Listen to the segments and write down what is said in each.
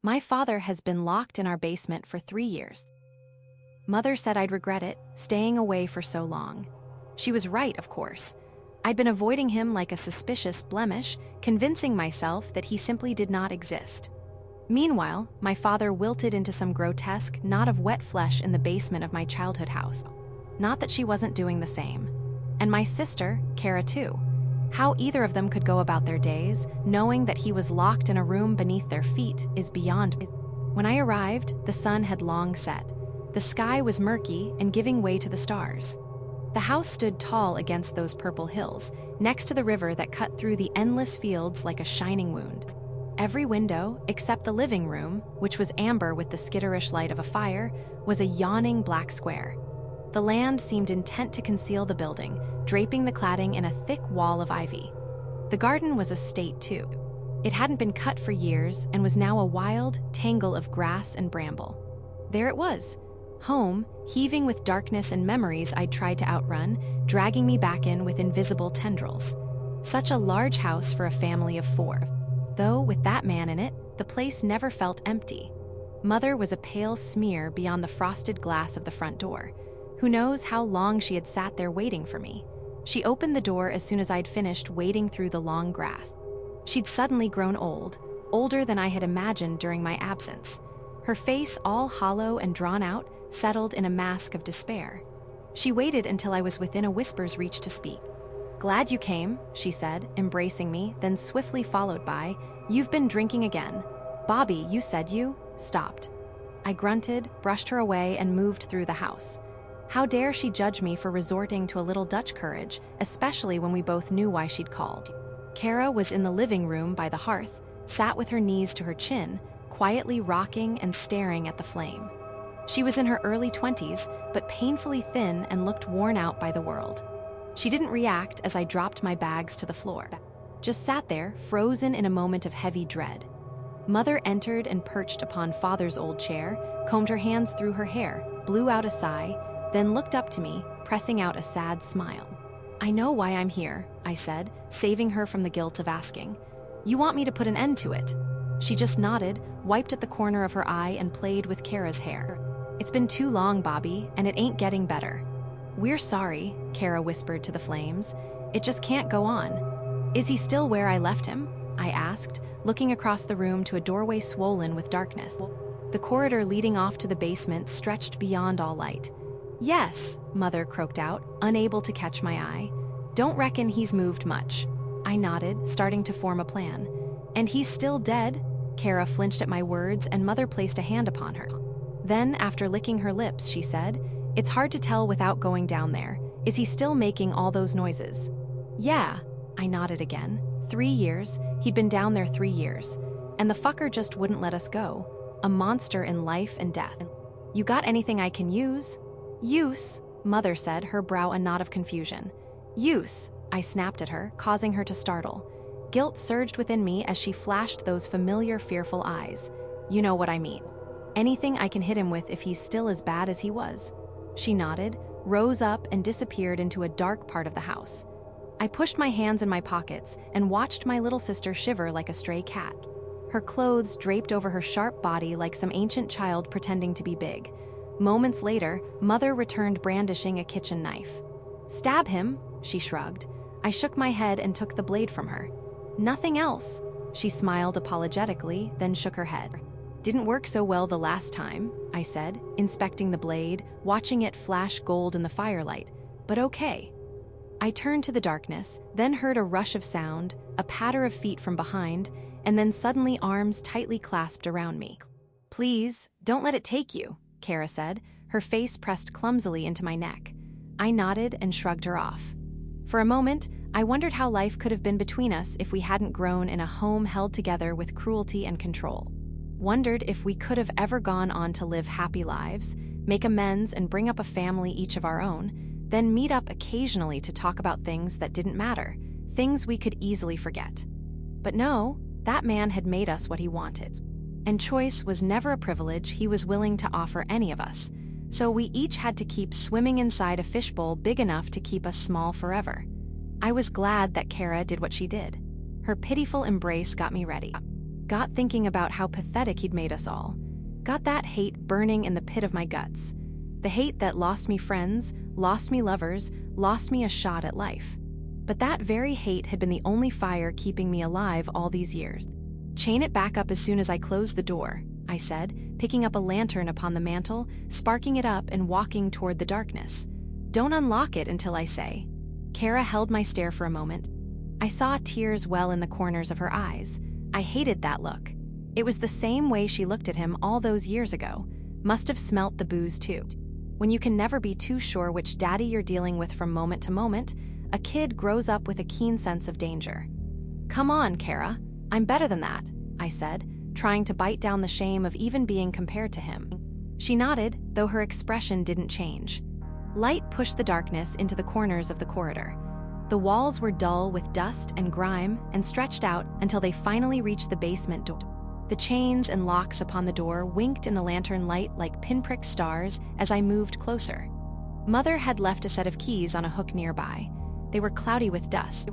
My father has been locked in our basement for 3 years. Mother said I'd regret it, staying away for so long. She was right, of course. I'd been avoiding him like a suspicious blemish, convincing myself that he simply did not exist. Meanwhile, my father wilted into some grotesque knot of wet flesh in the basement of my childhood house. Not that she wasn't doing the same. And my sister, Kara, too. How either of them could go about their days, knowing that he was locked in a room beneath their feet, is beyond me. When I arrived, the sun had long set. The sky was murky and giving way to the stars. The house stood tall against those purple hills, next to the river that cut through the endless fields like a shining wound. Every window, except the living room, which was amber with the skitterish light of a fire, was a yawning black square. The land seemed intent to conceal the building, draping the cladding in a thick wall of ivy. The garden was a state, too. It hadn't been cut for years and was now a wild tangle of grass and bramble. There it was, home, heaving with darkness and memories I'd tried to outrun, dragging me back in with invisible tendrils. Such a large house for a family of 4. Though, with that man in it, the place never felt empty. Mother was a pale smear beyond the frosted glass of the front door. Who knows how long she had sat there waiting for me. She opened the door as soon as I'd finished wading through the long grass. She'd suddenly grown old, older than I had imagined during my absence. Her face, all hollow and drawn out, settled in a mask of despair. She waited until I was within a whisper's reach to speak. "Glad you came," she said, embracing me, then swiftly followed by, "You've been drinking again. Bobby, you said you stopped." I grunted, brushed her away, and moved through the house. How dare she judge me for resorting to a little Dutch courage, especially when we both knew why she'd called. Kara was in the living room by the hearth, sat with her knees to her chin, quietly rocking and staring at the flame. She was in her early 20s, but painfully thin and looked worn out by the world. She didn't react as I dropped my bags to the floor. Just sat there, frozen in a moment of heavy dread. Mother entered and perched upon Father's old chair, combed her hands through her hair, blew out a sigh, then looked up to me, pressing out a sad smile. "I know why I'm here," I said, saving her from the guilt of asking. "You want me to put an end to it?" She just nodded, wiped at the corner of her eye, and played with Kara's hair. "It's been too long, Bobby, and it ain't getting better." "We're sorry," Kara whispered to the flames. "It just can't go on." "Is he still where I left him?" I asked, looking across the room to a doorway swollen with darkness. The corridor leading off to the basement stretched beyond all light. "Yes," Mother croaked out, unable to catch my eye. "Don't reckon he's moved much." I nodded, starting to form a plan. "And he's still dead?" Kara flinched at my words, and Mother placed a hand upon her. Then, after licking her lips, she said, "It's hard to tell without going down there. Is he still making all those noises?" "Yeah," I nodded again. 3 years, he'd been down there 3 years. And the fucker just wouldn't let us go. A monster in life and death. "You got anything I can use?" "Use," Mother said, her brow a knot of confusion. "Use," I snapped at her, causing her to startle. Guilt surged within me as she flashed those familiar, fearful eyes. "You know what I mean. Anything I can hit him with if he's still as bad as he was." She nodded, rose up, and disappeared into a dark part of the house. I pushed my hands in my pockets and watched my little sister shiver like a stray cat. Her clothes draped over her sharp body like some ancient child pretending to be big. Moments later, Mother returned brandishing a kitchen knife. "Stab him," she shrugged. I shook my head and took the blade from her. "Nothing else." She smiled apologetically, then shook her head. "Didn't work so well the last time," I said, inspecting the blade, watching it flash gold in the firelight. "But okay." I turned to the darkness, then heard a rush of sound, a patter of feet from behind, and then suddenly arms tightly clasped around me. "Please, don't let it take you," Kara said, her face pressed clumsily into my neck. I nodded and shrugged her off. For a moment, I wondered how life could have been between us if we hadn't grown in a home held together with cruelty and control. Wondered if we could have ever gone on to live happy lives, make amends and bring up a family each of our own, then meet up occasionally to talk about things that didn't matter, things we could easily forget. But no, that man had made us what he wanted. And choice was never a privilege he was willing to offer any of us, so we each had to keep swimming inside a fishbowl big enough to keep us small forever. I was glad that Kara did what she did. Her pitiful embrace got me ready. got thinking about how pathetic he'd made us all. Got that hate burning in the pit of my guts. The hate that lost me friends, lost me lovers, lost me a shot at life. But that very hate had been the only fire keeping me alive all these years. "Chain it back up as soon as I close the door," I said, picking up a lantern upon the mantel, sparking it up and walking toward the darkness. "Don't unlock it until I say." Kara held my stare for a moment. I saw tears well in the corners of her eyes. I hated that look. It was the same way she looked at him all those years ago. Must have smelt the booze too. When you can never be too sure which daddy you're dealing with from moment to moment, a kid grows up with a keen sense of danger. "Come on, Kara. I'm better than that," I said, trying to bite down the shame of even being compared to him. She nodded, though her expression didn't change. Light pushed the darkness into the corners of the corridor. The walls were dull with dust and grime and stretched out until they finally reached the basement door. The chains and locks upon the door winked in the lantern light like pinprick stars as I moved closer. Mother had left a set of keys on a hook nearby. They were cloudy with dust.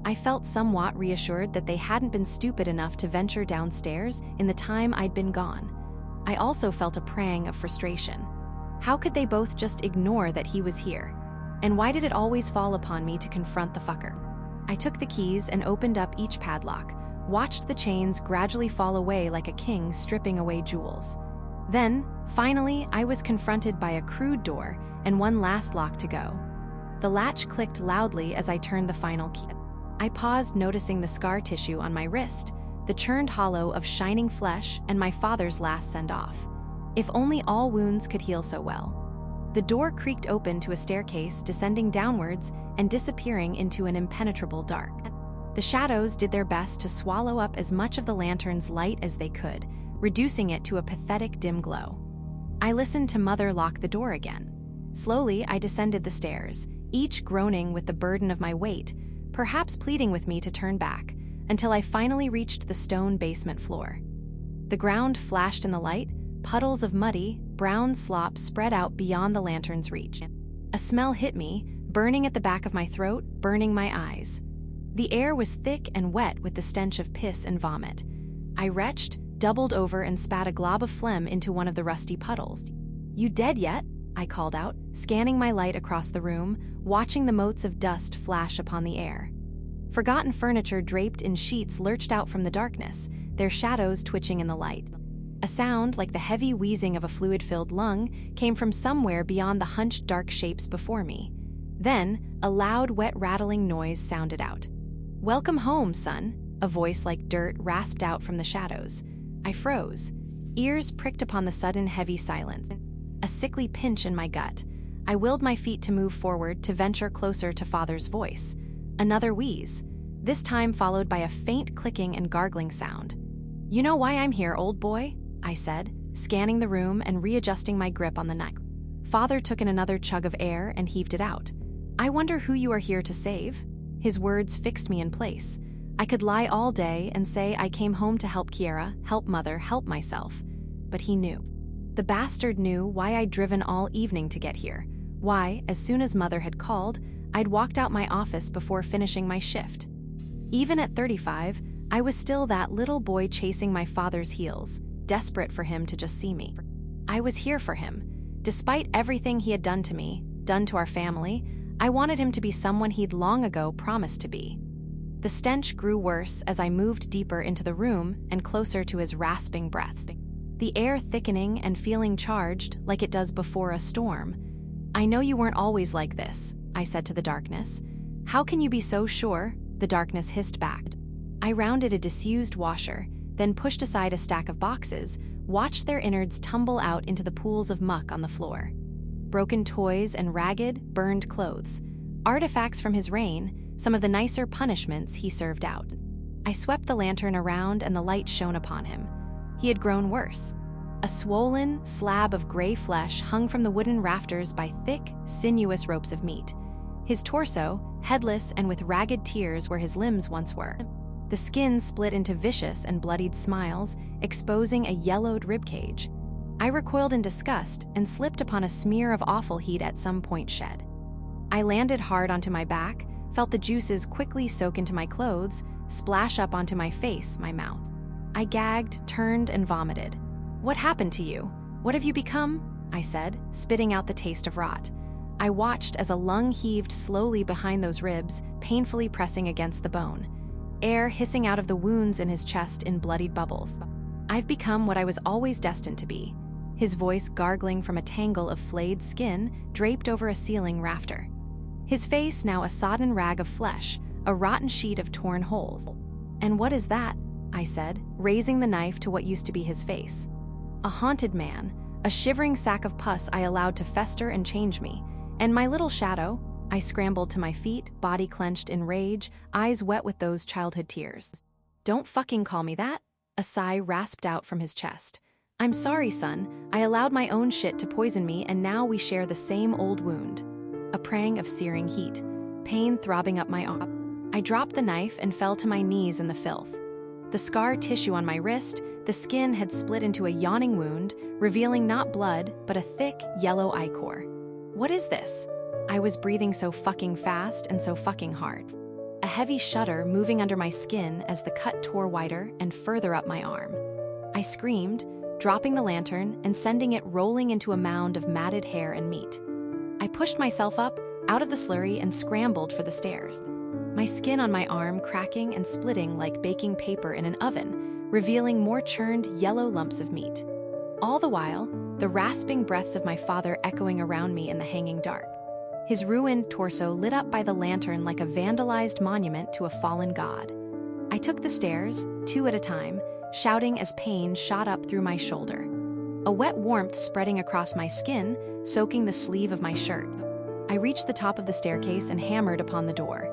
I felt somewhat reassured that they hadn't been stupid enough to venture downstairs in the time I'd been gone. I also felt a pang of frustration. How could they both just ignore that he was here? And why did it always fall upon me to confront the fucker? I took the keys and opened up each padlock, watched the chains gradually fall away like a king stripping away jewels. Then, finally, I was confronted by a crude door and one last lock to go. The latch clicked loudly as I turned the final key. I paused, noticing the scar tissue on my wrist, the churned hollow of shining flesh, and my father's last send-off. If only all wounds could heal so well. The door creaked open to a staircase descending downwards and disappearing into an impenetrable dark. The shadows did their best to swallow up as much of the lantern's light as they could, reducing it to a pathetic dim glow. I listened to Mother lock the door again. Slowly, I descended the stairs, each groaning with the burden of my weight, perhaps pleading with me to turn back, until I finally reached the stone basement floor. The ground flashed in the light, puddles of muddy, brown slop spread out beyond the lantern's reach. A smell hit me, burning at the back of my throat, burning my eyes. The air was thick and wet with the stench of piss and vomit. I retched, doubled over, and spat a glob of phlegm into one of the rusty puddles. "You dead yet?" I called out, scanning my light across the room, watching the motes of dust flash upon the air. Forgotten furniture draped in sheets lurched out from the darkness, their shadows twitching in the light. A sound like the heavy wheezing of a fluid-filled lung came from somewhere beyond the hunched dark shapes before me. Then, a loud, wet rattling noise sounded out. "Welcome home, son," a voice like dirt rasped out from the shadows. I froze, ears pricked upon the sudden heavy silence. A sickly pinch in my gut. I willed my feet to move forward to venture closer to Father's voice. Another wheeze, this time followed by a faint clicking and gargling sound. "You know why I'm here, old boy?" I said, scanning the room and readjusting my grip on the knife. Father took in another chug of air and heaved it out. "I wonder who you are here to save?" His words fixed me in place. I could lie all day and say I came home to help Kiera, help Mother, help myself. But he knew. The bastard knew why I'd driven all evening to get here. Why, as soon as Mother had called, I'd walked out my office before finishing my shift. Even at 35, I was still that little boy chasing my father's heels, desperate for him to just see me. I was here for him. Despite everything he had done to me, done to our family, I wanted him to be someone he'd long ago promised to be. The stench grew worse as I moved deeper into the room and closer to his rasping breath. The air thickening and feeling charged like it does before a storm. "I know you weren't always like this," I said to the darkness. "How can you be so sure?" The darkness hissed back. I rounded a disused washer, then pushed aside a stack of boxes, watched their innards tumble out into the pools of muck on the floor. Broken toys and ragged, burned clothes. Artifacts from his reign, some of the nicer punishments he served out. I swept the lantern around and the light shone upon him. He had grown worse. A swollen slab of gray flesh hung from the wooden rafters by thick, sinuous ropes of meat. His torso, headless and with ragged tears where his limbs once were. The skin split into vicious and bloodied smiles, exposing a yellowed ribcage. I recoiled in disgust and slipped upon a smear of awful heat at some point shed. I landed hard onto my back, felt the juices quickly soak into my clothes, splash up onto my face, my mouth. I gagged, turned, and vomited. "What happened to you? What have you become?" I said, spitting out the taste of rot. I watched as a lung heaved slowly behind those ribs, painfully pressing against the bone. Air hissing out of the wounds in his chest in bloodied bubbles. "I've become what I was always destined to be," his voice gargling from a tangle of flayed skin draped over a ceiling rafter. His face now a sodden rag of flesh, a rotten sheet of torn holes. "And what is that?" I said, raising the knife to what used to be his face. "A haunted man, a shivering sack of pus I allowed to fester and change me. And my little shadow." I scrambled to my feet, body clenched in rage, eyes wet with those childhood tears. "Don't fucking call me that," a sigh rasped out from his chest. "I'm sorry, son. I allowed my own shit to poison me, and now we share the same old wound." A prang of searing heat, pain throbbing up my arm. I dropped the knife and fell to my knees in the filth. The scar tissue on my wrist, the skin had split into a yawning wound, revealing not blood, but a thick, yellow ichor. "What is this?" I was breathing so fucking fast and so fucking hard. A heavy shudder moving under my skin as the cut tore wider and further up my arm. I screamed, dropping the lantern and sending it rolling into a mound of matted hair and meat. I pushed myself up, out of the slurry, and scrambled for the stairs. My skin on my arm cracking and splitting like baking paper in an oven, revealing more churned yellow lumps of meat. All the while, the rasping breaths of my father echoing around me in the hanging dark. His ruined torso lit up by the lantern like a vandalized monument to a fallen god. I took the stairs, 2 at a time, shouting as pain shot up through my shoulder. A wet warmth spreading across my skin, soaking the sleeve of my shirt. I reached the top of the staircase and hammered upon the door.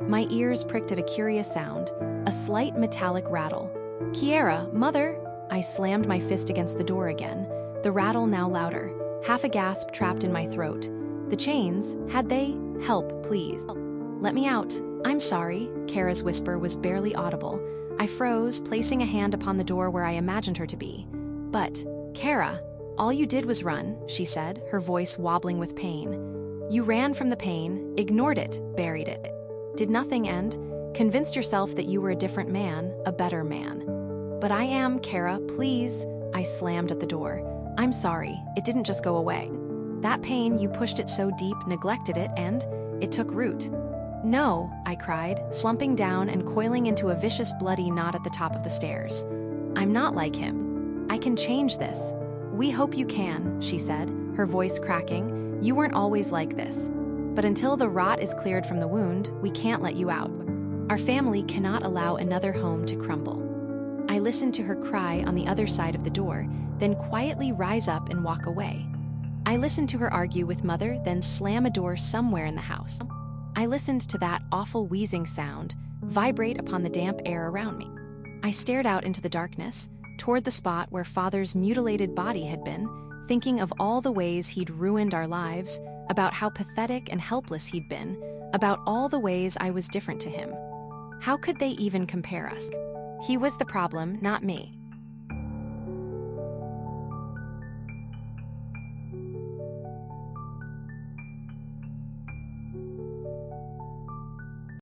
My ears pricked at a curious sound, a slight metallic rattle. "Kiera, mother!" I slammed my fist against the door again, the rattle now louder, half a gasp trapped in my throat. The chains, had they? "Help, please. Let me out. I'm sorry." Kara's whisper was barely audible. I froze, placing a hand upon the door where I imagined her to be. "But, Kara, all you did was run," she said, her voice wobbling with pain. "You ran from the pain, ignored it, buried it. Did nothing end, convinced yourself that you were a different man, a better man." "But I am, Kara, please." I slammed at the door. "I'm sorry, it didn't just go away. That pain, you pushed it so deep, neglected it, and it took root." "No," I cried, slumping down and coiling into a vicious bloody knot at the top of the stairs. "I'm not like him. I can change this." "We hope you can," she said, her voice cracking. "You weren't always like this. But until the rot is cleared from the wound, we can't let you out. Our family cannot allow another home to crumble." I listened to her cry on the other side of the door, then quietly rise up and walk away. I listened to her argue with Mother, then slam a door somewhere in the house. I listened to that awful wheezing sound vibrate upon the damp air around me. I stared out into the darkness, toward the spot where Father's mutilated body had been, thinking of all the ways he'd ruined our lives, about how pathetic and helpless he'd been, about all the ways I was different to him. How could they even compare us? He was the problem, not me.